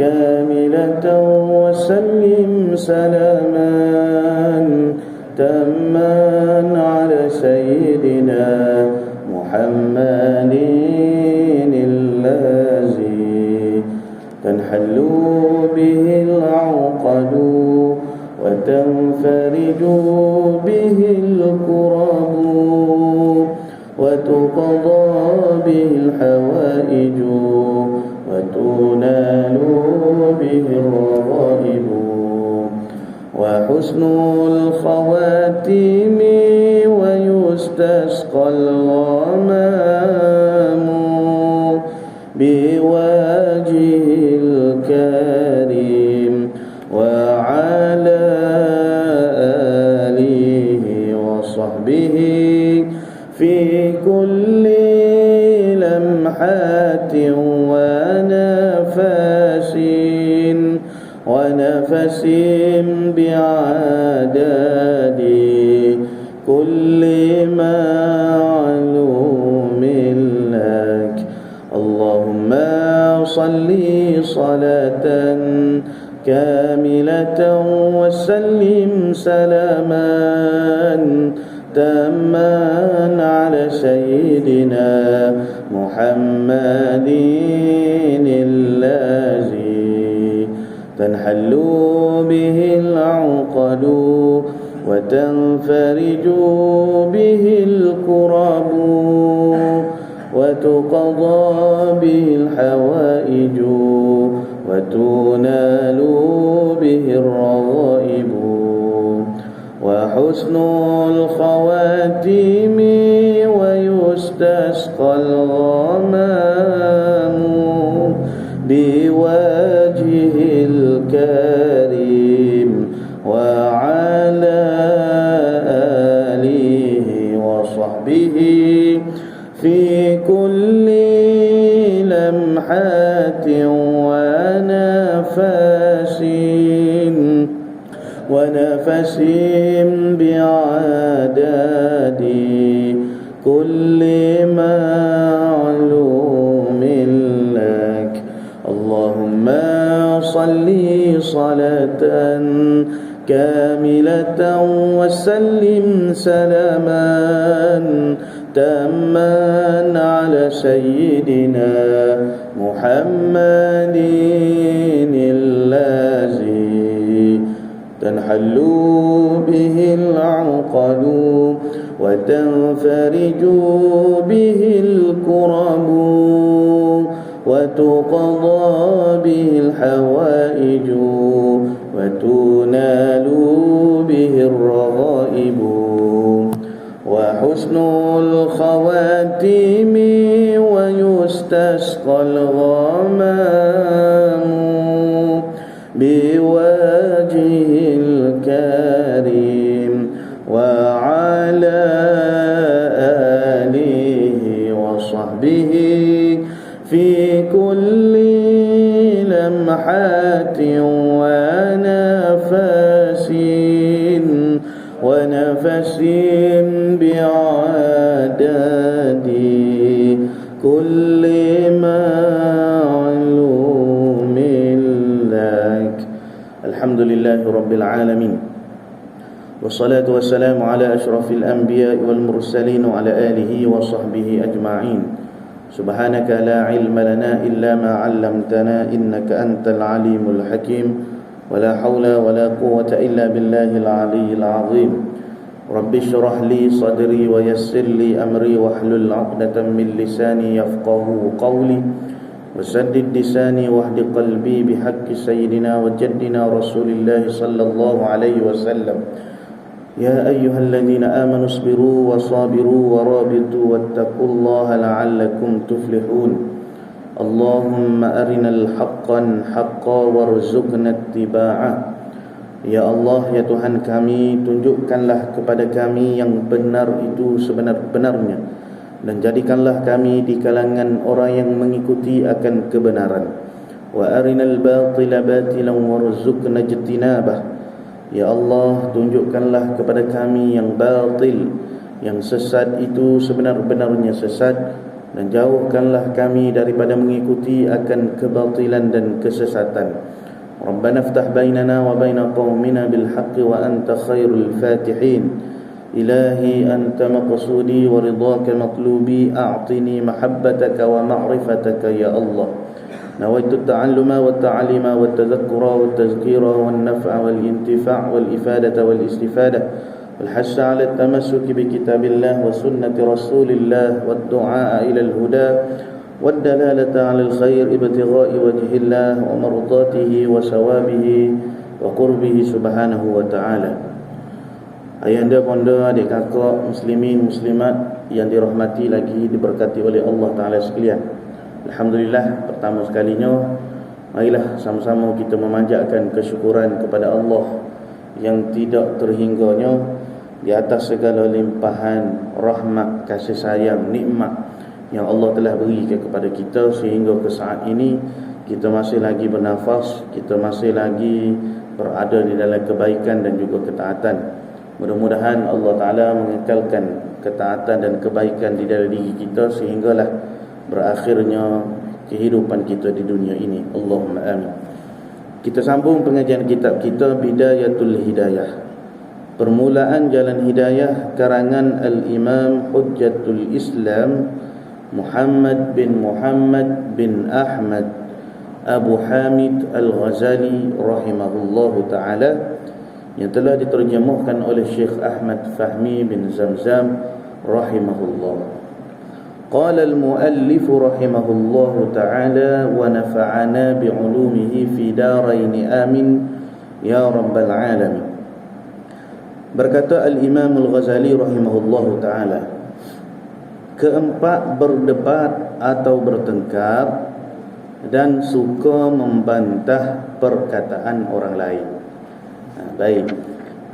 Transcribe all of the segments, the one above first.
كاملة وسلم سلاما تاما على سيدنا محمد الذي تنحل به العقد وتنفرج به الكرب وتقضى به الحوائج وتنال به الرغائب وحسن الخواتيم ويستسقى الغمام بوجهه الكريم وعلى آله وصحبه في كل لمحة ونفس بعدد كل معلوم لك. اللهم صل صلاة كاملة وسلم سلاما تاما على سيدنا محمد الذي تنحل به العقد وتنفرج به الكرب وتقضى به الحوائج وتنال به الرغائب وحسن الخواتيم ويستسقى الغمام بوجهه الكريم وعلى آله وصحبه في كل لمحة ونفس بعدد كل معلوم لك. اللهم صل صلاة كاملة وسلم سلاما تاما على سيدنا محمد الذي تنحل به العقد وتنفرج به الكرب وتقضى به الحوائج وتنال به الرغائب وحسن الخواتيم ويستسقى الغمام بوجهه الكريم وعلى آله وصحبه في كل لمحة ونفس بعدد كل معلوم لك. الحمد لله رب العالمين والصلاة والسلام على أشرف الأنبياء والمرسلين وعلى آله وصحبه أجمعين. سبحانك لا علم لنا إلا ما علمتنا إنك أنت العليم الحكيم ولا حول ولا قوة إلا بالله العلي العظيم. رب اشرح لي صدري ويسر لي أمري واحلل عقدة من لساني يفقه قولي وسدد لساني واهد قلبي بحق سيدنا وجدنا رسول الله صلى الله عليه وسلم. يا أيها الذين آمنوا اصبروا وصابروا ورابطوا واتقوا الله لعلكم تفلحون. اللهم أرنا الحق حقا وارزقنا اتباعه. Ya Allah, ya Tuhan kami, tunjukkanlah kepada kami yang benar itu sebenar-benarnya, dan jadikanlah kami di kalangan orang yang mengikuti akan kebenaran. Wa arinal batila batilan warzuqna ijtinabah. Ya Allah, tunjukkanlah kepada kami yang batil, yang sesat itu sebenar-benarnya sesat, dan jauhkanlah kami daripada mengikuti akan kebatilan dan kesesatan. Rabbana iftah bainana wa baina qaumina bil haqqi wa anta khairul fatihin. Ilahi anta maqsudi wa ridhaka matlubi, a'tini mahabbataka wa ma'rifataka ya Allah. Nawaitu at-ta'alluma wa at-ta'lima wa at-tadhakkura wa at-tazkira wa an-naf'a wal intifa' wal ifadata wal istifadah والحث على التمسك بكتاب الله وسنة رسول الله والدعاء إلى الهدى والدلالة على الخير ابتغاء وجه الله ومرضاته وثوابه وقربه سبحانه وتعالى. Ayahanda, bonda, adik kakak, muslimin, muslimat yang dirahmati lagi diberkati oleh Allah Ta'ala sekalian. Alhamdulillah, pertama sekalinya marilah sama-sama kita memanjatkan kesyukuran kepada Allah yang tidak terhingganya di atas segala limpahan rahmat, kasih sayang, nikmat yang Allah telah beri kepada kita, sehingga ke saat ini kita masih lagi bernafas, kita masih lagi berada di dalam kebaikan dan juga ketaatan. Mudah-mudahan Allah Ta'ala mengekalkan ketaatan dan kebaikan di dalam diri kita sehinggalah berakhirnya kehidupan kita di dunia ini. Allahumma amin. Kita sambung pengajian kitab kita Bidayatul Hidayah, Permulaan Jalan Hidayah, karangan Al-Imam Hujjatul Islam Muhammad bin Ahmad Abu Hamid Al-Ghazali rahimahullahu ta'ala, yang telah diterjemahkan oleh Syekh Ahmad Fahmi bin Zamzam rahimahullah. قال المؤلف رحمه الله تعالى ونفعنا بعلومه في دارين آمين يا رب العالمين. Berkata Al-Imam Al-Ghazali rahimahullah ta'ala, keempat berdebat atau bertengkar dan suka membantah perkataan orang lain. Baik,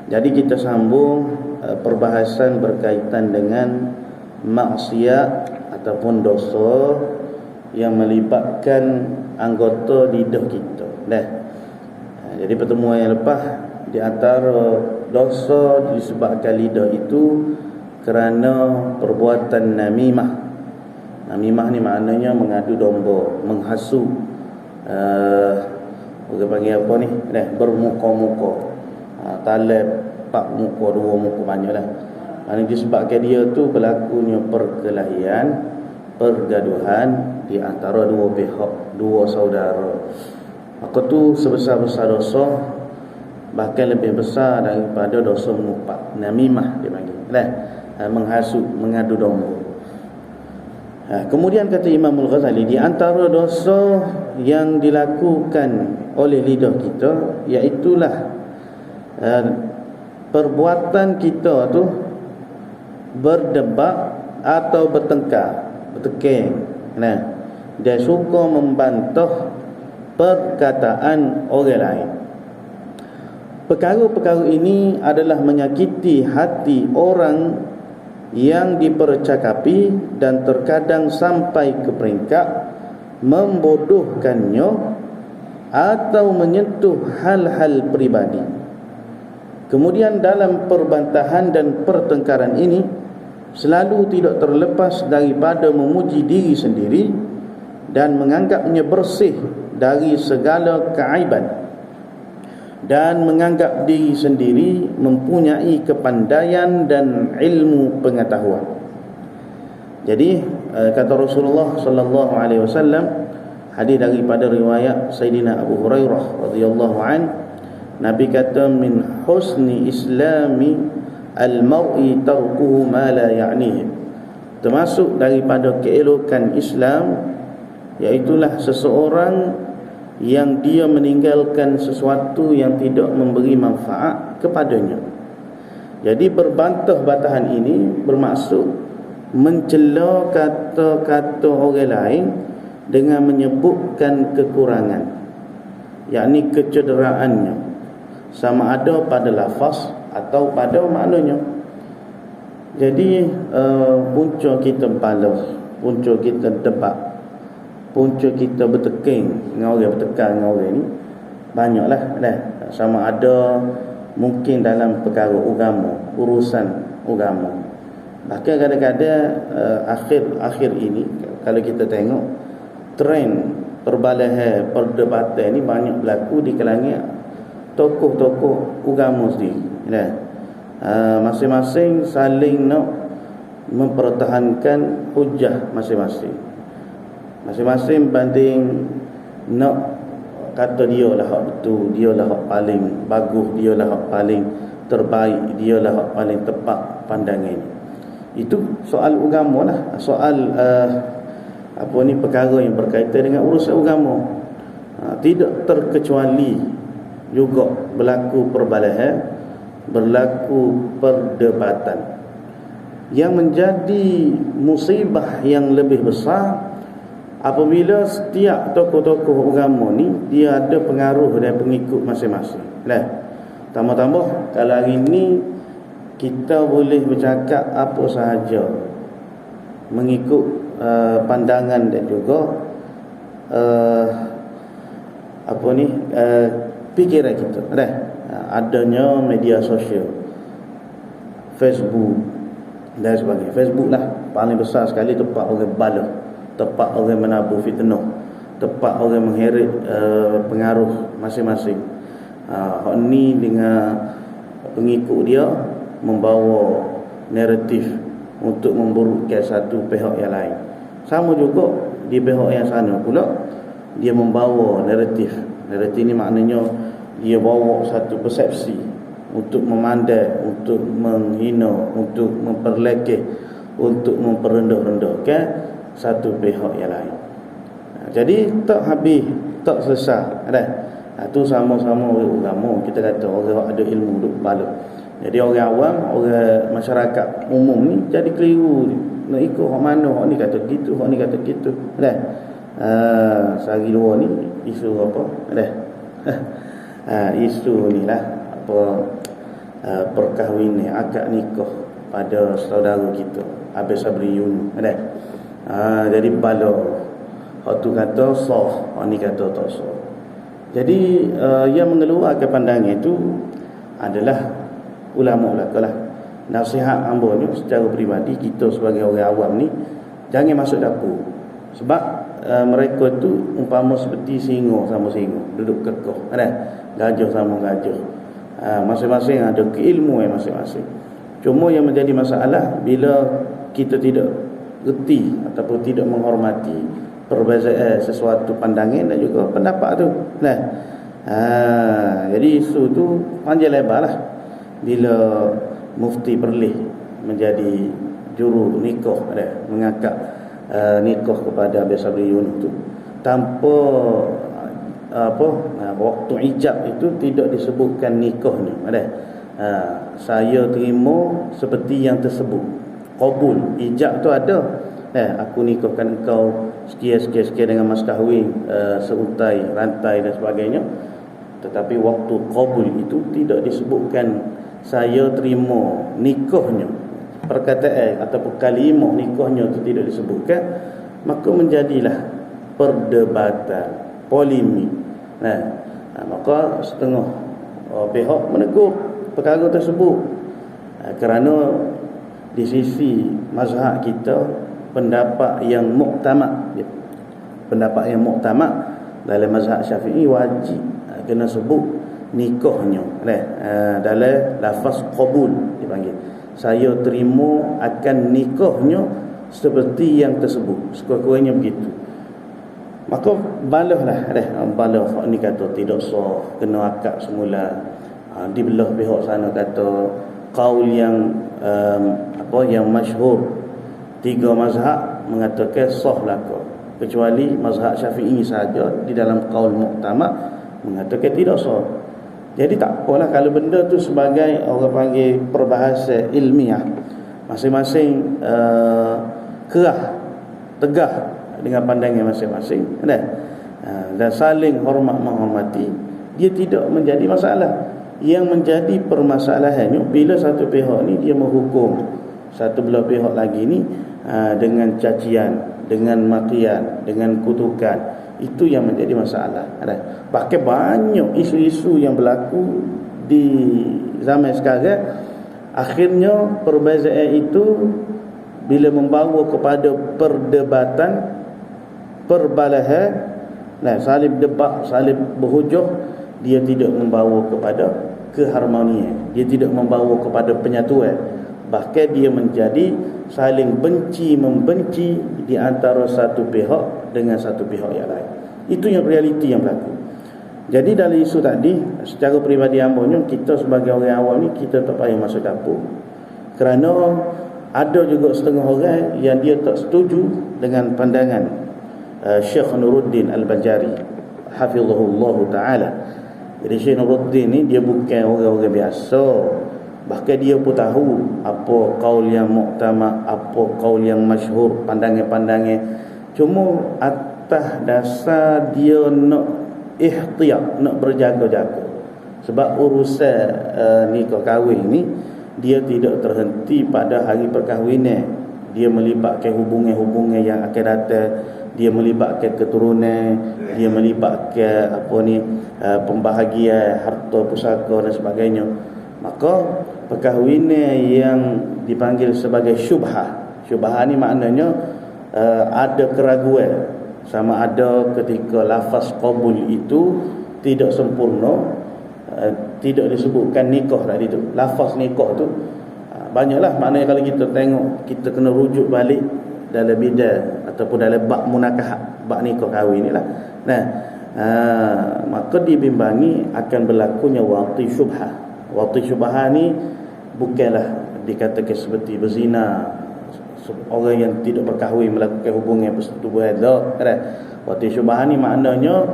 jadi kita sambung perbahasan berkaitan dengan maksiat ataupun dosa yang melibatkan anggota lidah kita. Jadi pertemuan yang lepas, di antara dosa disebabkan lidah itu kerana perbuatan namimah. Namimah ni maknanya mengadu domba, menghasut, orang panggil apa ni? Bermuka-muka, talab pak muka, dua muka, banyaklah. Maknanya disebabkan dia tu berlakunya perkelahian, pergaduhan di antara dua pihak, dua saudara. Maka tu sebesar-besar dosa, bahkan lebih besar daripada dosa mengupak. Namimah dia panggil, menghasut, mengadu domba. Kemudian kata Imam Al-Ghazali, di antara dosa yang dilakukan oleh lidah kita, iaitulah perbuatan kita tu berdebat atau bertengkar, bertekeng. Dia suka membantah perkataan orang lain. Perkara-perkara ini adalah menyakiti hati orang yang dipercakapi dan terkadang sampai ke peringkat membodohkannya atau menyentuh hal-hal pribadi. Kemudian dalam perbantahan dan pertengkaran ini selalu tidak terlepas daripada memuji diri sendiri dan menganggapnya bersih dari segala keaiban, dan menganggap diri sendiri mempunyai kepandaian dan ilmu pengetahuan. Jadi kata Rasulullah sallallahu alaihi wasallam, hadis daripada riwayat Sayyidina Abu Hurairah radhiyallahu an, Nabi kata, min husni islami al-mar'i tarkuhu ma la ya'nihi. Termasuk daripada keelokan Islam, iaitulah seseorang yang dia meninggalkan sesuatu yang tidak memberi manfaat kepadanya. Jadi berbantah-bantahan ini bermaksud mencela kata-kata orang lain dengan menyebutkan kekurangan, yakni kecederaannya, sama ada pada lafaz atau pada maknanya. Jadi punca kita balas, punca kita debat, punca kita bertekeng dengan orang, bertekan dengan orang ni banyaklah dah. Sama ada mungkin dalam perkara agama, urusan agama, Bahkan kadang-kadang akhir ini kalau kita tengok trend perbalahan perdebatan ni banyak berlaku di kalangan tokoh-tokoh agama sendiri. Masing-masing saling nak mempertahankan hujah masing-masing. Masing-masing banding nak kata dia lah hak betul, dia lah hak paling bagus, dia lah hak paling terbaik, dia lah hak paling tepat pandangan. Itu soal agama lah, soal perkara yang berkaitan dengan urusan agama. Tidak terkecuali juga berlaku perbalahan, berlaku perdebatan. Yang menjadi musibah yang lebih besar apabila setiap tokoh-tokoh agama ni dia ada pengaruh dan pengikut masing-masing. Tambah-tambah kalau hari ni kita boleh bercakap apa sahaja mengikut pandangan dan juga fikiran kita. Adanya media sosial, Facebook dan sebagainya. Facebook lah paling besar sekali, tempat orang bala, tempat orang menabur fitnah, tempat orang mengheret pengaruh masing-masing. Hak ni dengan pengikut dia membawa naratif untuk memburukkan satu pihak yang lain. Sama juga di pihak yang sana pula dia membawa naratif. Naratif ni maknanya dia bawa satu persepsi untuk memandai, untuk menghina, untuk memperlekeh, untuk memperendah-rendahkan satu pihak yang lain. Jadi tak habis, tak selesai. Itu sama-sama orang agama. Kita kata orang ada ilmu duk bala. Jadi orang awam, orang masyarakat umum ni jadi keliru. Nak ikut hak mana, hak ni kata gitu, hak ni kata gitu. Sehari dua ni isu apa? Isu ni lah perkahwinan, akad nikah pada saudara kita Habib Sabri Yunus. Jadi bala. Hak tu kata sah, hak ni kata tak sah. Jadi yang mengeluarkan pandangan itu adalah ulama belaka lah. Nasihat hamba-nya secara peribadi, kita sebagai orang awam ni jangan masuk dapur. Sebab mereka tu umpama seperti singa sama singa, duduk kekeh. Gajah sama gajah. Masing-masing ada keilmuan masing-masing. Cuma yang menjadi masalah bila kita tidak reti ataupun tidak menghormati perbezaan sesuatu pandangan dan juga pendapat tu. Jadi isu tu panjang lebar lah. Bila Mufti Perlis menjadi juru nikah, mengakad nikah kepada Habib Sabri Yunus tu, tanpa waktu ijab itu tidak disebutkan nikahnya. Saya terima seperti yang tersebut. Qabul, ijab tu ada. Aku nikahkan engkau sekian dengan mas kahwin, seuntai, rantai dan sebagainya. Tetapi waktu qabul itu tidak disebutkan saya terima nikahnya. Perkataan ataupun kalimah nikahnya itu tidak disebutkan. Maka menjadilah perdebatan, polemik. Maka setengah pihak menegur perkara tersebut, kerana di sisi mazhab kita pendapat yang muktamad dalam mazhab Syafi'i wajib kena sebut nikahnya dalam lafaz qabul dipanggil. Saya terima akan nikahnya seperti yang tersebut, sekurang-kurangnya begitu. Maka balahlah balah hak ni kata tidak sah, kena akad semula. Di belah pihak sana kata qaul yang yang masyhur, tiga mazhab mengatakan sah belaka, kecuali mazhab Syafi'i saja di dalam qaul muktamad mengatakan tidak sah. Jadi tak apalah kalau benda tu sebagai orang panggil perbahasan ilmiah, masing-masing kerah tegah dengan pandangan masing-masing, dan saling hormat menghormati, dia tidak menjadi masalah. Yang menjadi permasalahannya bila satu pihak ni dia menghukum satu belah pihak lagi ni dengan cacian, dengan makian, dengan kutukan. Itu yang menjadi masalah. Bahkan banyak isu-isu yang berlaku di zaman sekarang, akhirnya perbezaan itu bila membawa kepada perdebatan, perbalahan, salib debat, salib berhujah, dia tidak membawa kepada keharmonian, dia tidak membawa kepada penyatuan, bahkan dia menjadi saling benci membenci di antara satu pihak dengan satu pihak yang lain. Itu yang realiti yang berlaku. Jadi dalam isu tadi, secara peribadi ambanya, kita sebagai orang awam ni, kita tak payah masuk dapur, kerana ada juga setengah orang yang dia tak setuju dengan pandangan Syekh Nuruddin Al-Banjari hafizahullah ta'ala. Jadi Syekh Nuruddin ni dia bukan orang-orang biasa, bahkan dia pun tahu apa qaul yang muktamad, apa qaul yang masyhur, pandangan-pandangan. Cuma atas dasar dia nak ihtiyat, nak berjaga-jaga, sebab urusan nikah kahwin ni dia tidak terhenti pada hari perkahwinan. Dia melibatkan hubungan-hubungan yang akan datang, dia melibatkan keturunan, dia melibatkan pembahagian harta pusaka dan sebagainya. Maka perkahwinan yang dipanggil sebagai syubhah, syubhah ni maknanya ada keraguan, sama ada ketika lafaz qabul itu tidak sempurna, tidak disebutkan nikah tadi tu, lafaz nikah tu banyaklah. Maknanya kalau kita tengok, kita kena rujuk balik dalam bidang ataupun dalam bab munakahat, bab nikah kahwin ni lah. Maka dibimbangi akan berlakunya waqti syubhah. Waqti syubhah ni bukanlah dikatakan seperti berzina, orang yang tidak berkahwin melakukan hubungan persetubuhan tak. Waqti syubhah ni maknanya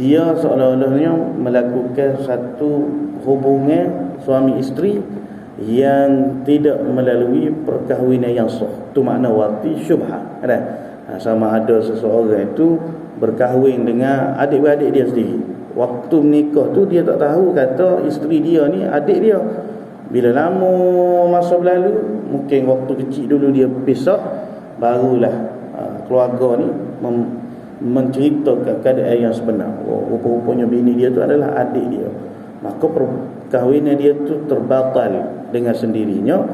dia seolah-olahnya melakukan satu hubungan suami isteri yang tidak melalui perkahwinan yang sah. Itu makna waqti syubhah. Sama ada seseorang itu berkahwin dengan adik-beradik dia sendiri. Waktu menikah tu dia tak tahu kata isteri dia ni adik dia. Bila lama masa berlalu, mungkin waktu kecil dulu dia pisah, barulah keluarga ni menceritakan keadaan yang sebenar. Rupa-rupanya bini dia tu adalah adik dia. Maka perkahwinan dia tu terbatal dengan sendirinya,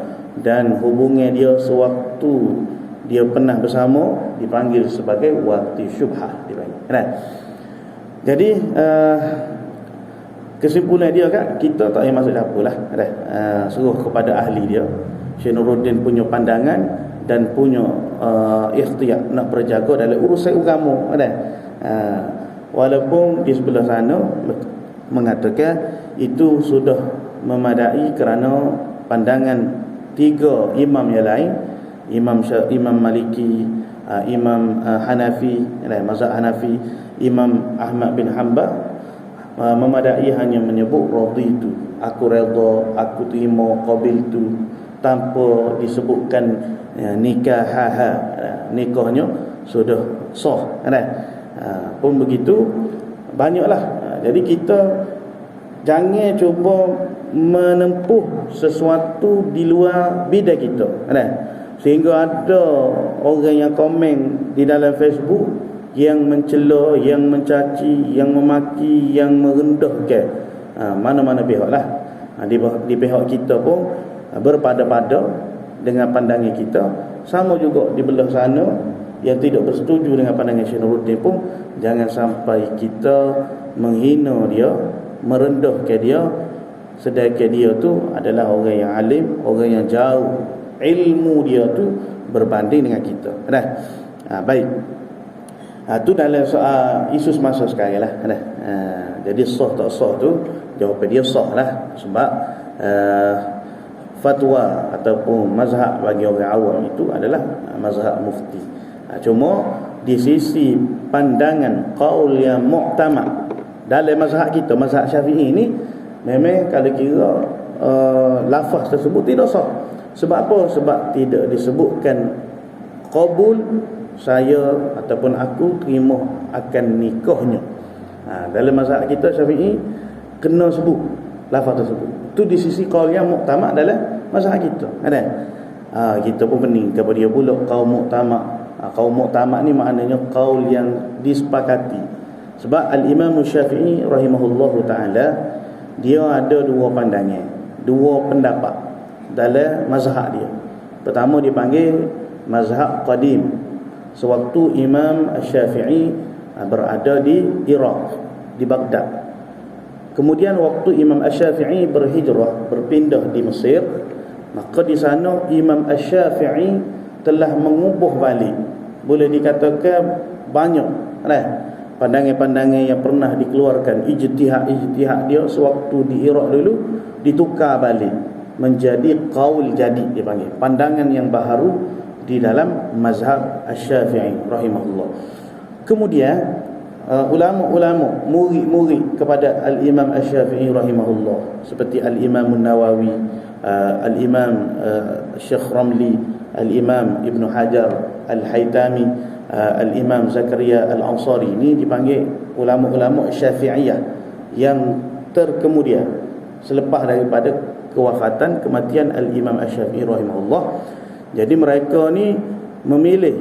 dan hubungan dia sewaktu dia pernah bersama dipanggil sebagai waqti syubhah dipanggil. Jadi kesimpulan dia kan, kita tak payah masuk dapur lah. Suruh kepada ahli dia. Syekh Nuruddin punya pandangan dan punya ikhtiyar nak berjaga dalam urusan agama. Walaupun di sebelah sana mengatakan itu sudah memadai kerana pandangan tiga imam yang lain, Imam Maliki, Imam Hanafi, mazhab Hanafi, Imam Ahmad bin Hanbal memadai hanya menyebut raditu, aku redha, aku terima, qabiltu, tanpa disebutkan nikah, nikahnya sudah sah. Pun begitu banyaklah. Jadi kita jangan cuba menempuh sesuatu di luar bidang kita, sehingga ada orang yang komen di dalam Facebook yang mencela, yang mencaci, yang memaki, yang merendahkan mana-mana pihak lah. Di pihak kita pun berpada-pada dengan pandangan kita. Sama juga di belah sana yang tidak bersetuju dengan pandangan Syekh Nuruddin pun jangan sampai kita menghina dia, merendahkan dia, sedangkan dia tu adalah orang yang alim, orang yang jauh ilmu dia tu berbanding dengan kita. Baik. Itu dalam soal isu semasa sekarang lah. Jadi sah tak sah tu, jawapan dia sah lah. Sebab fatwa ataupun mazhab bagi orang awam itu adalah mazhab mufti. Cuma di sisi pandangan qaul yang muktamad dalam mazhab kita, mazhab Syafi'i ni, memang kalau kira lafaz tersebut tidak sah. Sebab apa? Sebab tidak disebutkan qabul, saya ataupun aku terima akan nikahnya. Dalam mazhab kita Syafi'i kena sebut lafaz tersebut. Itu di sisi qaul yang muktamad dalam mazhab kita. Kita pun pening kepada dia pula qaul muktamad. Qaul muktamad ni maknanya qaul yang disepakati. Sebab Al-Imam Syafi'i rahimahullahu ta'ala, dia ada dua pandangan, dua pendapat dalam mazhab dia. Pertama dipanggil mazhab qadim, sewaktu Imam Syafi'i berada di Iraq, di Baghdad. Kemudian waktu Imam Syafi'i berhijrah, berpindah di Mesir, maka di sana Imam Syafi'i telah mengubah balik, boleh dikatakan banyak pandangan-pandangan yang pernah dikeluarkan, ijtihad dia sewaktu di Iraq dulu, ditukar balik menjadi qaul jadid, dipanggil pandangan yang baharu di dalam mazhab Asy-Syafi'i rahimahullah. Kemudian ulama-ulama murid-murid kepada Al-Imam Asy-Syafi'i rahimahullah, seperti Al-Imam An-Nawawi, Al-Imam Syekh Ramli, Al-Imam Ibn Hajar Al-Haytami, Al-Imam Zakaria Al-Ansari, ini dipanggil ulama-ulama Syafi'iyah yang terkemudian selepas daripada kewafatan, kematian Al-Imam Asy-Syafi'i rahimahullah. Jadi mereka ni memilih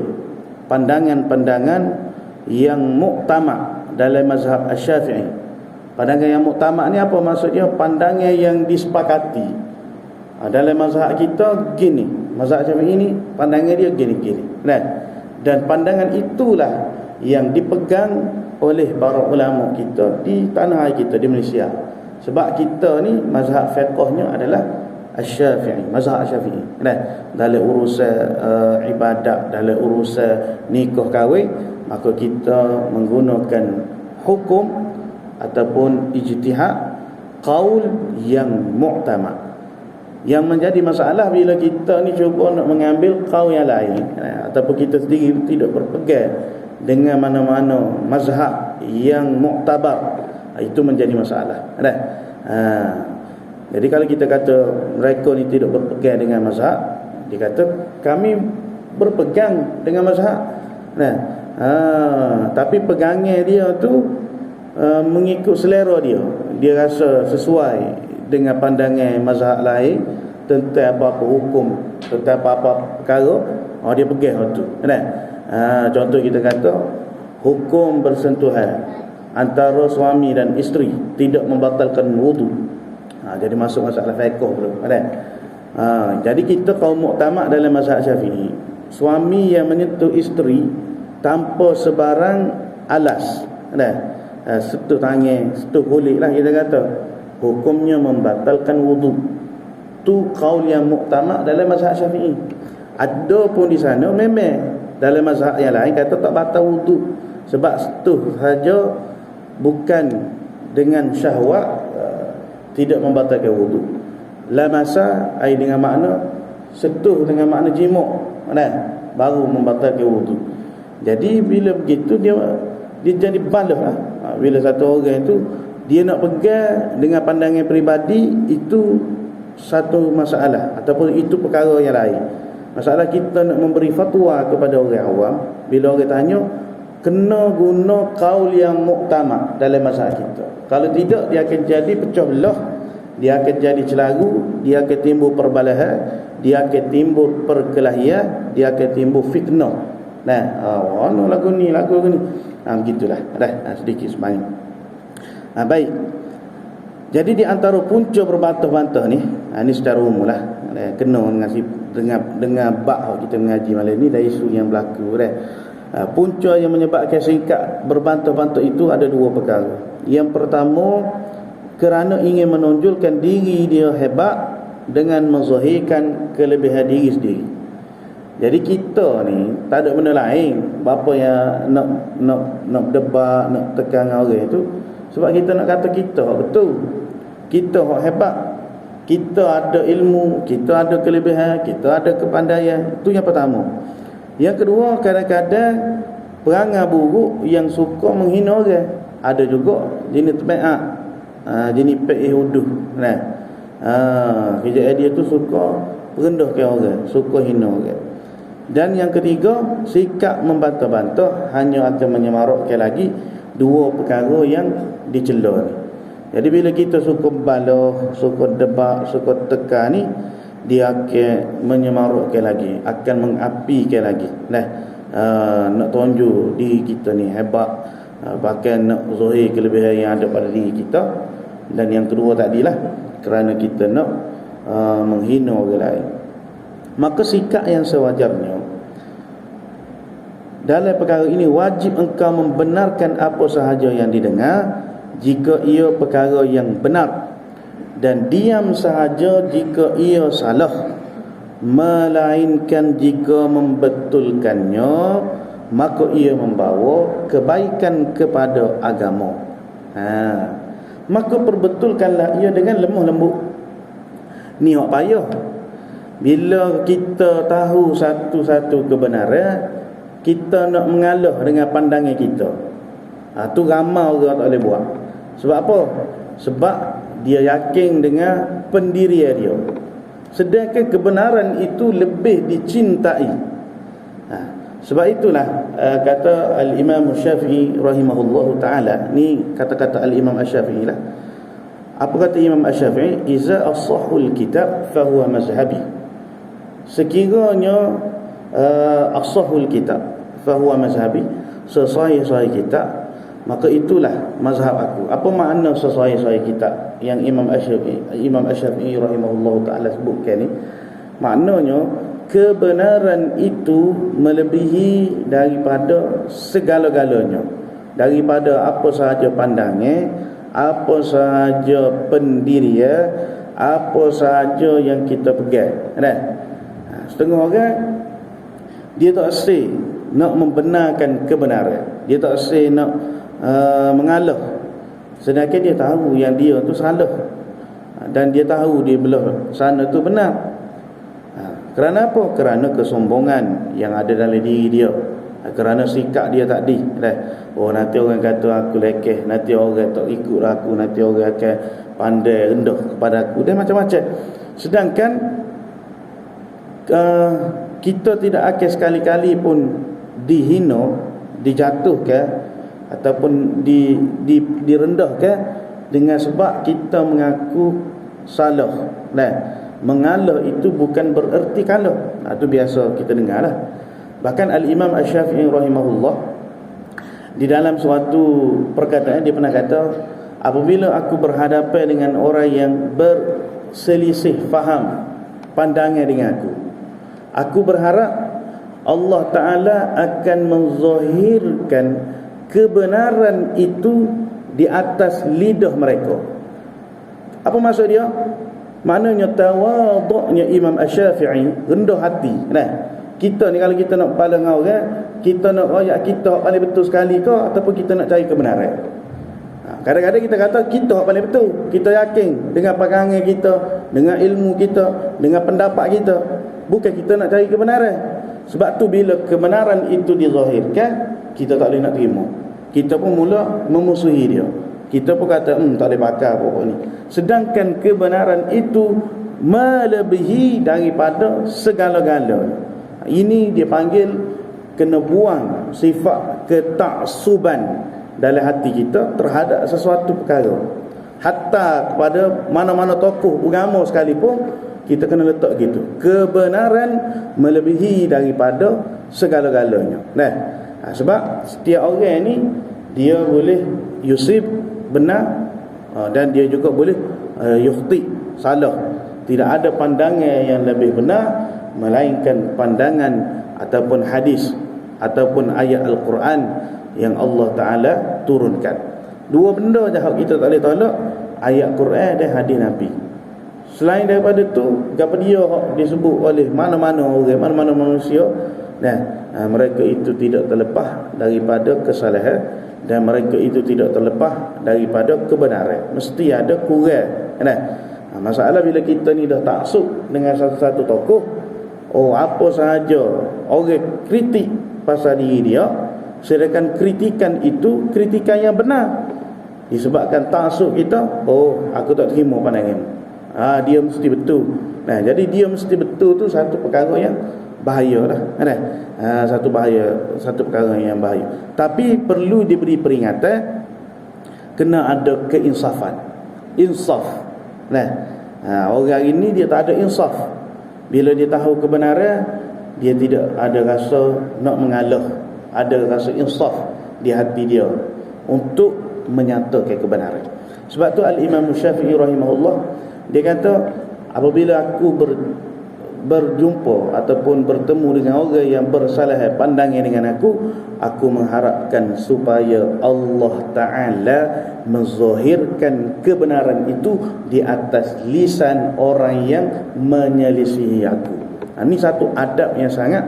pandangan-pandangan yang muktamad dalam mazhab Asy-Syafi'i. Pandangan yang muktamad ni apa maksudnya? Pandangan yang disepakati. Dalam mazhab kita gini, mazhab Syafi'i ni pandangan dia gini-gini. Dan pandangan itulah yang dipegang oleh para ulama kita di tanah air kita, di Malaysia. Sebab kita ni mazhab fiqhnya adalah Asy-Syafi'i, mazhab Asy-Syafi'i. Dalam urusan ibadat, dalam urusan nikah kahwin, maka kita menggunakan hukum ataupun ijtihad qaul yang muktamad. Yang menjadi masalah bila kita ni cuba nak mengambil qaul yang lain, ataupun kita sendiri tidak berpegang dengan mana-mana mazhab yang muktabar, itu menjadi masalah. Jadi kalau kita kata mereka ni tidak berpegang dengan mazhab, dia kata kami berpegang dengan mazhab. Tapi pegangnya dia tu mengikut selera dia. Dia rasa sesuai dengan pandangan mazhab lain tentang apa-apa hukum, tentang apa-apa perkara, dia pegang tu. Contoh kita kata hukum bersentuhan antara suami dan isteri tidak membatalkan wudu. Jadi masuk masalah fiqh tu. Jadi kita kaum muktamad dalam mazhab Syafi'i, suami yang menyentuh isteri tanpa sebarang alas, sentuh tangan, sentuh kulit lah kita kata, hukumnya membatalkan wudu. Tu qaul yang muktamad dalam mazhab Syafi'i. Ada pun di sana memang dalam mazhab yang lain kata tak batal wudu, sebab sentuh saja bukan dengan syahwat tidak membatalkan wudu. La masa ai dengan makna sentuh dengan makna jima', baru membatalkan wudu. Jadi bila begitu dia jadi balah. Bila satu orang itu dia nak pegang dengan pandangan peribadi, itu satu masalah ataupun itu perkara yang lain. Masalah kita nak memberi fatwa kepada orang awam, bila orang tanya, kena guna qaul yang muktamad dalam mazhab kita. Kalau tidak, dia akan jadi pecah belah, dia akan jadi celaru, dia akan timbul perbalahan, dia akan timbul perkelahian, dia akan timbul fitnah. Lagu ni begitulah. Sedikit sebanyak. Baik. Jadi di antara punca berbantah-bantah ni, ini secara umum lah, kena dengan bab kita mengaji malam ni, dari isu yang berlaku. Punca yang menyebabkan syarikat berbantah-bantah itu ada dua perkara. Yang pertama, kerana ingin menonjolkan diri dia hebat dengan menzahirkan kelebihan diri sendiri. Jadi kita ni tak ada benda lain apa yang nak debat, nak tekan orang itu, sebab kita nak kata kita betul, kita hebat, kita ada ilmu, kita ada kelebihan, kita ada kepandaian. Itu yang pertama. Yang kedua, kadang-kadang perangai buruk yang suka menghina orang. Ada juga jenis tabiat, jenis huduh. Kerja dia tu suka merendahkan orang, suka hina orang. Dan yang ketiga, sikap membantah-bantah hanya akan menyemarakkan lagi dua perkara yang dicela ni. Jadi bila kita suka balah, suka debat, suka tekan ni, dia akan menyemarakkan lagi, akan mengapikan lagi. Nak tunjuk diri kita ni hebat, bahkan nak zahir kelebihan yang ada pada diri kita. Dan yang kedua tadilah kerana kita nak menghina orang lain. maka sikap yang sewajarnya dalam perkara ini wajib engkau membenarkan apa sahaja yang didengar jika ia perkara yang benar, dan diam sahaja jika ia salah, melainkan jika membetulkannya maka ia membawa kebaikan kepada agama. Maka perbetulkanlah ia dengan lemah lembut. Ni hak payah. Bila kita tahu satu-satu kebenaran, kita nak mengalah dengan pandangan kita. Tu ramai orang tak boleh buat. Sebab apa? Sebab dia yakin dengan pendirian dia. Sedangkan kebenaran itu lebih dicintai. Sebab itulah kata Al-Imam Syafi'i rahimahullahu ta'ala. Ni kata-kata Al-Imam Syafi'i lah. Apa kata Imam Syafi'i? Iza as-sahul kitab fahuwa mazhabi. Sekiranya as-sahul kitab fahuwa mazhabi, sesahih-sahih kitab, maka itulah mazhab aku. Apa makna sesahih-sahih kitab yang Imam Syafi'i rahimahullahu ta'ala sebutkan ni? Maknanya kebenaran itu melebihi daripada segala-galanya, daripada apa sahaja pandangan, apa sahaja pendirian, apa sahaja yang kita pegang. Setengah orang dia tak say nak membenarkan kebenaran, dia tak say nak mengalah, sedangkan dia tahu yang dia tu salah, dan dia tahu dia belah sana tu benar. Kerana apa? Kerana kesombongan yang ada dalam diri dia, kerana sikap dia tadi. Oh, nanti orang kata aku lekeh, nanti orang tak ikut aku, nanti orang akan pandai rendah kepada aku, dan macam-macam. Sedangkan kita tidak akan sekali-kali pun dihina, dijatuhkan ataupun direndahkan dengan sebab kita mengaku salah. Mengalah itu bukan bererti kalah. Itu biasa kita dengar lah. Bahkan Al-Imam Syafi'i rahimahullah di dalam suatu perkataan dia pernah kata, apabila aku berhadapan dengan orang yang berselisih faham pandangan dengan aku berharap Allah Ta'ala akan menzahirkan kebenaran itu di atas lidah mereka. Apa maksud dia? Maknanya tawaduknya Imam Syafi'i, rendah hati. Kita ni kalau kita nak kepala dengan orang, kita nak royak kita paling betul sekali ke, ataupun kita nak cari kebenaran. Kadang-kadang kita kata kita paling betul, kita yakin dengan pegangan kita, dengan ilmu kita, dengan pendapat kita. Bukan kita nak cari kebenaran. Sebab tu bila kebenaran itu dizahirkan, kita tak boleh nak terima. Kita pun mula memusuhi dia. Kita pun kata tak boleh bakar pokok ni. Sedangkan kebenaran itu melebihi daripada segala-galanya. Ini dia panggil kena buang sifat ketaksuban dalam hati kita terhadap sesuatu perkara. Hatta kepada mana-mana tokoh agama sekalipun, kita kena letak gitu. Kebenaran melebihi daripada segala-galanya. Sebab setiap orang ni dia boleh yusib benar, dan dia juga boleh yukhti salah. Tidak ada pandangan yang lebih benar melainkan pandangan ataupun hadis ataupun ayat Al-Quran yang Allah Ta'ala turunkan. Dua benda je kita tak boleh tolak, ayat Quran dan hadis Nabi. Selain daripada tu, apa dia disebut oleh mana-mana orang, mana-mana manusia, mereka itu tidak terlepas daripada kesalahan, dan mereka itu tidak terlepas daripada kebenaran. Mesti ada kurang. Masalah bila kita ni dah taksub dengan satu-satu tokoh, apa sahaja orang kritik pasal diri dia, sedangkan kritikan itu kritikan yang benar, disebabkan taksub kita, aku tak terima pandangan dia mesti betul. Jadi dia mesti betul tu satu perkara yang bahaya lah. Satu perkara yang bahaya. Tapi perlu diberi peringatan, kena ada keinsafan, insaf. Orang ini dia tak ada insaf. Bila dia tahu kebenaran, dia tidak ada rasa nak mengalah, ada rasa insaf di hati dia untuk menyatakan kebenaran. Sebab tu Al-Imam Syafi'i rahimahullah, dia kata apabila aku berjumpa ataupun bertemu dengan orang yang bersalah pandangan dengan aku mengharapkan supaya Allah Ta'ala menzahirkan kebenaran itu di atas lisan orang yang menyelisihi aku. Ini satu adab yang sangat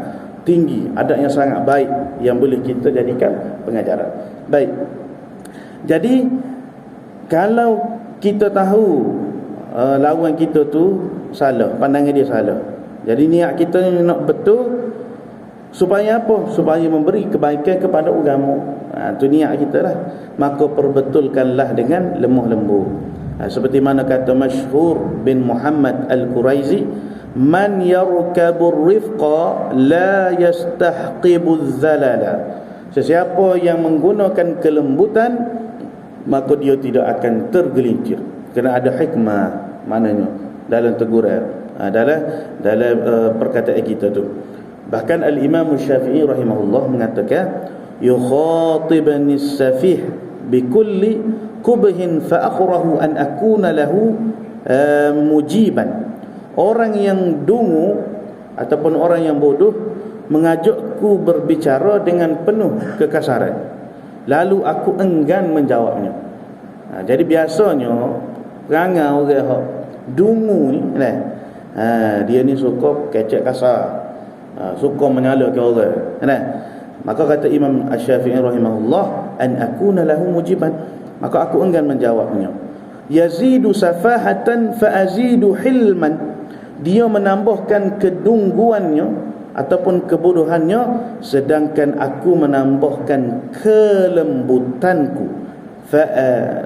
tinggi, adab yang sangat baik yang boleh kita jadikan pengajaran. Baik. Jadi kalau kita tahu lawan kita tu salah, pandangan dia salah, jadi niat kita nak betul supaya apa? Supaya memberi kebaikan kepada agama. Itu niat kita lah. Maka perbetulkanlah dengan lemah lembut. Seperti mana kata Masyhur bin Muhammad Al-Quraizi, man yarkabur rifqa la yastahqibuz zalala. Sesiapa yang menggunakan kelembutan, maka dia tidak akan tergelincir. Kerana ada hikmah maknanya dalam teguran, dalam perkataan kita tu. Bahkan Al-Imam Syafi'i rahimahullah mengatakan, yukhatibani as-safih bikulli qubhin fa akhrahu an akuna lahu mujiban. Orang yang dungu ataupun orang yang bodoh mengajakku berbicara dengan penuh kekasaran, lalu aku enggan menjawabnya. Jadi biasanya perangai orang yang dungu ni dia ni suka kecek kasar, suka menyalahkan orang. Maka kata Imam Asy-Syafi'i rahimahullah, an akuna lahu mujiban, maka aku enggan menjawabnya. Yazidu safahatan fa azidu hilman, dia menambahkan kedungguannya ataupun kebodohannya, sedangkan aku menambahkan kelembutanku. Fa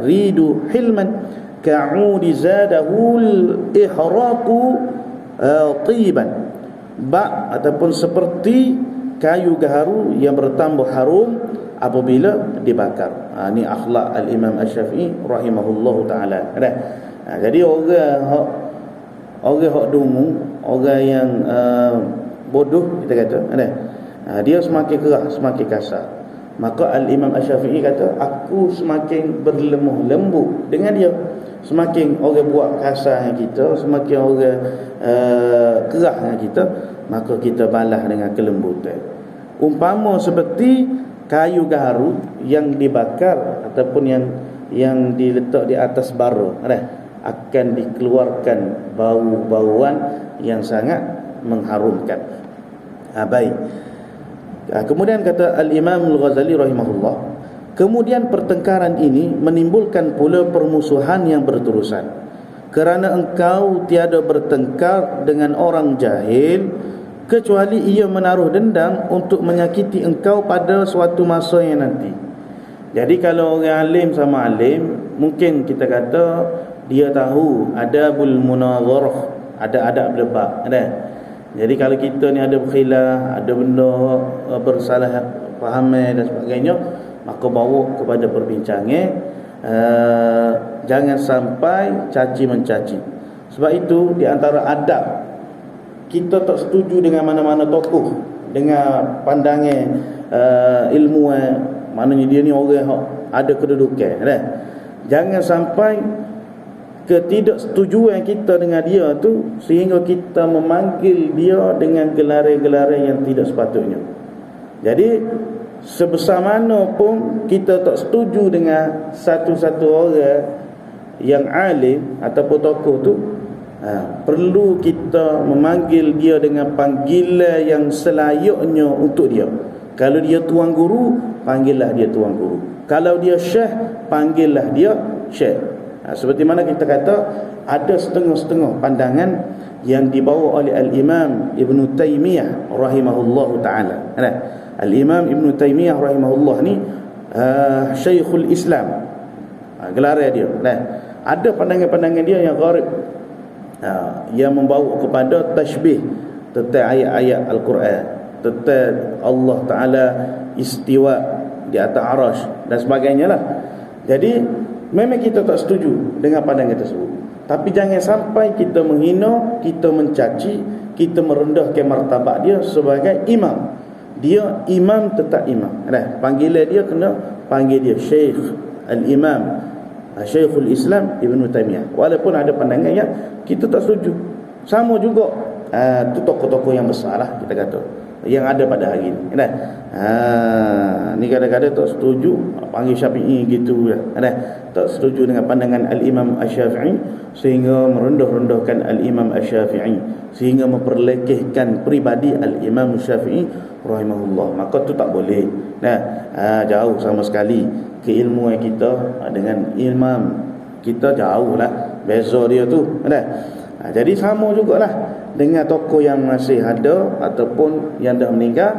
aridu hilman ka'udi zadahul ihraqu tiban, ataupun seperti kayu gaharu yang bertambah harum apabila dibakar. Ini akhlak Al-Imam Asy-Syafi'i rahimahullahu ta'ala. Jadi orang hak dungu, orang yang bodoh kita kata, dia semakin keras, semakin kasar. Maka Al-Imam Asy-Syafi'i kata, aku semakin berlemah lembut dengan dia. Semakin orang buat kasar dengan kita, semakin orang keras dengan kita, maka kita balas dengan kelembutan. Umpama seperti kayu gaharu yang dibakar ataupun yang diletak di atas bara, akan dikeluarkan bau-bauan yang sangat mengharumkan. Baik. Kemudian kata Al-Imam Al-Ghazali rahimahullah, kemudian pertengkaran ini menimbulkan pula permusuhan yang berterusan, kerana engkau tiada bertengkar dengan orang jahil kecuali ia menaruh dendam untuk menyakiti engkau pada suatu masa yang nanti. Jadi kalau orang alim sama alim, mungkin kita kata dia tahu adabul munazarah, ada adab debat, Jadi kalau kita ni ada berkhilaf, ada benda bersalah fahaman dan sebagainya, maka bawa kepada perbincangan, jangan sampai caci mencaci. Sebab itu di antara adab, kita tak setuju dengan mana-mana tokoh dengan pandangan ilmuwan, maknanya dia ni orang yang ada kedudukan, Jangan sampai ketidaksetujuan kita dengan dia tu sehingga kita memanggil dia dengan gelaran-gelaran yang tidak sepatutnya. Jadi sebesar mana pun kita tak setuju dengan satu-satu orang yang alim ataupun tokoh tu, perlu kita memanggil dia dengan panggilan yang selayaknya untuk dia. Kalau dia tuan guru, panggillah dia tuan guru. Kalau dia syekh, panggillah dia syekh. Seperti mana kita kata, ada setengah-setengah pandangan yang dibawa oleh Al-Imam Ibn Taymiyah rahimahullahu ta'ala. Al-Imam Ibn Taymiyah rahimahullah ni Syekhul Islam, gelar dia. Ada pandangan-pandangan dia yang gharib, yang membawa kepada tashbih tentang ayat-ayat Al-Quran, tentang Allah Ta'ala istiwa di atas arasy dan sebagainya lah. Jadi memang kita tak setuju dengan pandangan tersebut, tapi jangan sampai kita menghina, kita mencaci, kita merendahkan martabat dia sebagai imam. Dia imam tetap imam. Panggilan dia kena panggil dia Syekh Al-Imam Syekhul Islam Ibn Taymiyah, walaupun ada pandangan yang kita tak setuju. Sama juga Tu tokoh-tokoh yang besar lah kita kata, yang ada pada hari ini kan. Ni kadang-kadang tak setuju panggil Syafi'i gitu kan. Tak setuju dengan pandangan Al-Imam Asy-Syafi'i sehingga merendah-rendahkan Al-Imam Asy-Syafi'i, sehingga memperlekehkan pribadi Al-Imam Syafi'i rahimahullah. Maka tu tak boleh. Jauh sama sekali keilmuan kita dengan imam kita, jauh lah beza dia tu kan. Jadi sama jugalah dengan tokoh yang masih ada ataupun yang dah meninggal.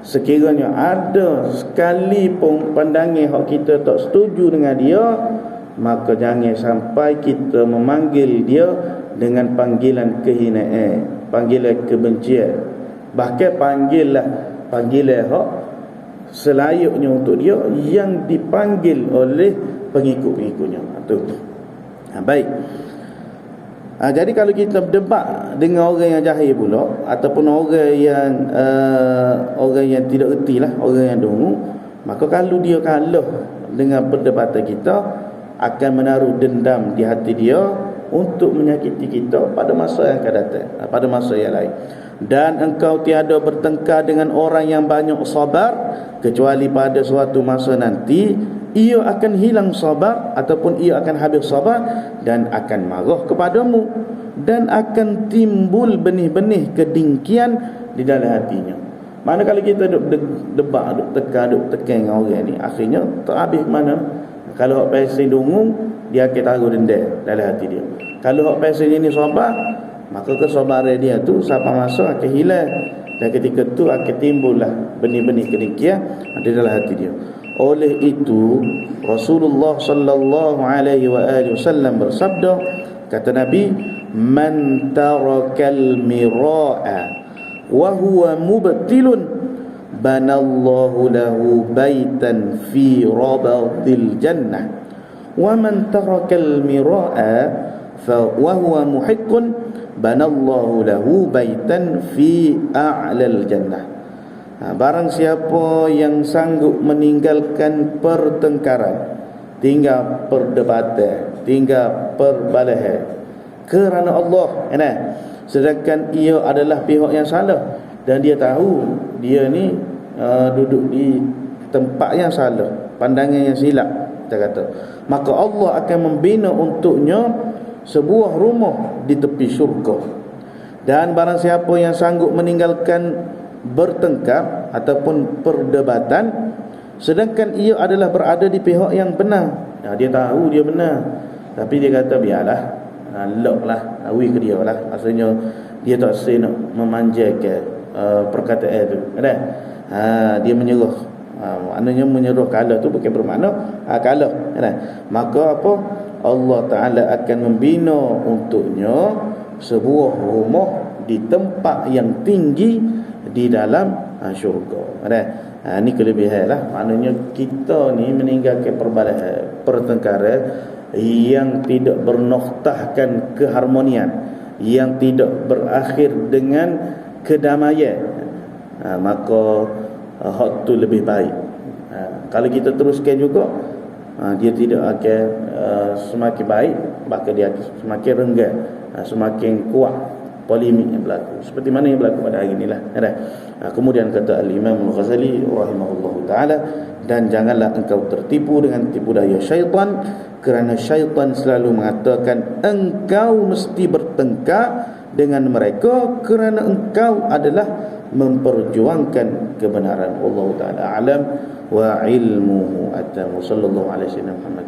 Sekiranya ada sekalipun pandangan hak kita tak setuju dengan dia, maka jangan sampai kita memanggil dia dengan panggilan kehinaan, panggilan kebencian. Bahkan panggilan hak selayaknya untuk dia yang dipanggil oleh pengikut-pengikutnya. Baik. Jadi kalau kita berdebat dengan orang yang jahil pula, ataupun orang yang tidak erti lah, orang yang dungu, maka kalau dia kalah dengan perdebatan kita, akan menaruh dendam di hati dia untuk menyakiti kita pada masa yang akan datang, pada masa yang lain. Dan engkau tiada bertengkar dengan orang yang banyak sabar, kecuali pada suatu masa nanti ia akan hilang sabar ataupun ia akan habis sabar dan akan marah kepadamu, dan akan timbul benih-benih kedengkian di dalam hatinya. Mana kalau kita duk debat, duk tekan dengan orang ni, akhirnya tak habis mana. Kalau hak pasal dungung, dia akan taruh dendam dalam hati dia. Kalau hak pasal ni sabar, maka kesabaran dia tu sampai masa akan hilang, dan ketika tu akan timbullah benih-benih kedengkian di dalam hati dia. Oleh itu Rasulullah sallallahu alaihi wasallam bersabda, kata Nabi, man tarakal mira'a wa huwa mubtilun banallahu lahu baitan fi rabadil jannah wa man tarakal mira'a fa wa huwa muhiqqun banallahu lahu baitan fi a'lal jannah. Barang siapa yang sanggup meninggalkan pertengkaran, tinggal perdebatan, tinggal perbalahan kerana Allah, sedangkan ia adalah pihak yang salah dan dia tahu dia ni duduk di tempat yang salah, pandangan yang silap, kita kata, maka Allah akan membina untuknya sebuah rumah di tepi syurga. Dan barang siapa yang sanggup meninggalkan bertengkar ataupun perdebatan, sedangkan ia adalah berada di pihak yang benar, dia tahu dia benar, tapi dia kata biarlah, lock lah, awi ke dia lah. Maksudnya dia tak say nak memanjakan perkataan tu kan. Dia menyerah. Maknanya menyerah kalah tu bukan bermakna kalah kan. Maka apa, Allah Ta'ala akan membina untuknya sebuah rumah di tempat yang tinggi di dalam syurga. Ini kelebihan lah. Maknanya kita ni meninggalkan perbalahan, pertengkaran yang tidak bernoktahkan keharmonian, yang tidak berakhir dengan kedamaian, maka hak tu lebih baik. Kalau kita teruskan juga, dia tidak akan semakin baik, bahkan dia akan semakin renggang, semakin kuat polemik yang berlaku, seperti mana yang berlaku pada hari inilah. Kemudian kata Al-Imam Al-Ghazali rahimahullahu ta'ala, dan janganlah engkau tertipu dengan tipu daya syaitan, kerana syaitan selalu mengatakan engkau mesti bertengkar dengan mereka kerana engkau adalah memperjuangkan kebenaran. Wallahu ta'ala a'lam wa ilmuhu atam. Sallallahu alaihi wasallam Muhammad.